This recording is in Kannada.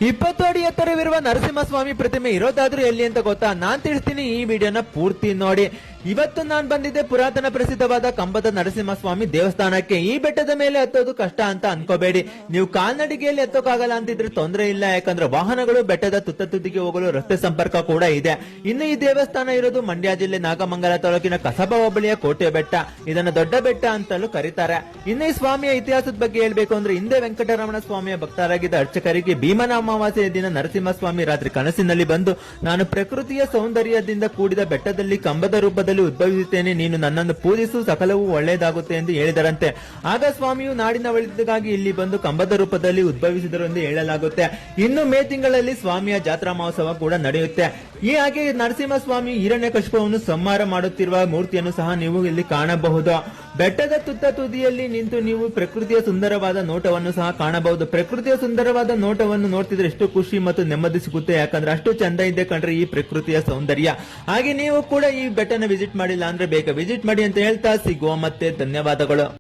20 ಅಡಿ ಎತ್ತರವಿರುವ ನರಸಿಂಹಸ್ವಾಮಿ ಪ್ರತಿಮೆ ಇರೋದಾದ್ರೂ ಎಲ್ಲಿ ಅಂತ ಗೊತ್ತಾ? ನಾನ್ ತಿಳಿಸ್ತೀನಿ, ಈ ವಿಡಿಯೋನ ಪೂರ್ತಿ ನೋಡಿ. ಇವತ್ತು ನಾನ್ ಬಂದಿದ್ದೆ ಪುರಾತನ ಪ್ರಸಿದ್ಧವಾದ ಕಂಬದ ನರಸಿಂಹಸ್ವಾಮಿ ದೇವಸ್ಥಾನಕ್ಕೆ. ಈ ಬೆಟ್ಟದ ಮೇಲೆ ಹತ್ತೋದು ಕಷ್ಟ ಅಂತ ಅನ್ಕೋಬೇಡಿ. ನೀವು ಕಾಲ್ನಡಿಗೆಯಲ್ಲಿ ಹತ್ತೋಕಾಗಲ್ಲ ಅಂತಿದ್ರೆ ತೊಂದರೆ ಇಲ್ಲ, ಯಾಕಂದ್ರೆ ವಾಹನಗಳು ಬೆಟ್ಟದ ತುತ್ತ ತುದಿಗೆ ಹೋಗಲು ರಸ್ತೆ ಸಂಪರ್ಕ ಕೂಡ ಇದೆ. ಇನ್ನು ಈ ದೇವಸ್ಥಾನ ಇರೋದು ಮಂಡ್ಯ ಜಿಲ್ಲೆ ನಾಗಮಂಗಲ ತಾಲೂಕಿನ ಕಸಬಾ ಹೋಬಳಿಯ ಕೋಟೆ ಬೆಟ್ಟ. ಇದನ್ನ ದೊಡ್ಡ ಬೆಟ್ಟ ಅಂತಲೂ ಕರೀತಾರೆ. ಇನ್ನು ಈ ಸ್ವಾಮಿಯ ಇತಿಹಾಸದ ಬಗ್ಗೆ ಹೇಳ್ಬೇಕು ಅಂದ್ರೆ, ಹಿಂದೆ ವೆಂಕಟರಮಣ ಸ್ವಾಮಿಯ ಭಕ್ತರಾಗಿದ್ದ ಅರ್ಚಕರಿಗೆ ಭೀಮನ ಅಮಾವಾಸ್ಯೆಯ ದಿನ ನರಸಿಂಹಸ್ವಾಮಿ ರಾತ್ರಿ ಕನಸಿನಲ್ಲಿ ಬಂದು, ನಾನು ಪ್ರಕೃತಿಯ ಸೌಂದರ್ಯದಿಂದ ಕೂಡಿದ ಬೆಟ್ಟದಲ್ಲಿ ಕಂಬದ ರೂಪದಲ್ಲಿ ಉದ್ಭವಿಸುತ್ತೇನೆ, ನೀನು ನನ್ನನ್ನು ಪೂಜಿಸು, ಸಕಲವೂ ಒಳ್ಳೆಯದಾಗುತ್ತೆ ಎಂದು ಹೇಳಿದರಂತೆ. ಆಗ ಸ್ವಾಮಿಯು ನಾಡಿನ ಒಳಿತಿಗಾಗಿ ಇಲ್ಲಿ ಬಂದು ಕಂಬದ ರೂಪದಲ್ಲಿ ಉದ್ಭವಿಸಿದರು ಎಂದು ಹೇಳಲಾಗುತ್ತೆ. ಇನ್ನು ಮೇ ತಿಂಗಳಲ್ಲಿ ಸ್ವಾಮಿಯ ಜಾತ್ರಾ ಮಹೋತ್ಸವ ಕೂಡ ನಡೆಯುತ್ತೆ. ಈ ಹಾಗೆ ನರಸಿಂಹಸ್ವಾಮಿ ಹಿರಣ್ಯಕಶಿಪುವನ್ನು ಸಂಹಾರ ಮಾಡುತ್ತಿರುವ ಮೂರ್ತಿಯನ್ನು ಸಹ ನೀವು ಇಲ್ಲಿ ಕಾಣಬಹುದು. ಬೆಟ್ಟದ ತುತ್ತ ತುದಿಯಲ್ಲಿ ನಿಂತು ನೀವು ಪ್ರಕೃತಿಯ ಸುಂದರವಾದ ನೋಟವನ್ನು ಸಹ ಕಾಣಬಹುದು. ಪ್ರಕೃತಿಯ ಸುಂದರವಾದ ನೋಟವನ್ನು ನೋಡ್ತಿದ್ರೆ ಎಷ್ಟು ಖುಷಿ ಮತ್ತು ನೆಮ್ಮದಿ ಸಿಗುತ್ತೆ, ಯಾಕಂದ್ರೆ ಅಷ್ಟು ಚಂದ ಇದೆ ಕಂಡ್ರೆ ಈ ಪ್ರಕೃತಿಯ ಸೌಂದರ್ಯ. ಹಾಗೆ ನೀವು ಕೂಡ ಈ ಬೆಟ್ಟನ ವಿಸಿಟ್ ಮಾಡಿಲ್ಲ ಅಂದ್ರೆ ಬೇಗ ವಿಸಿಟ್ ಮಾಡಿ ಅಂತ ಹೇಳ್ತಾ ಸಿಗುವ ಮತ್ತೆ ಧನ್ಯವಾದಗಳು.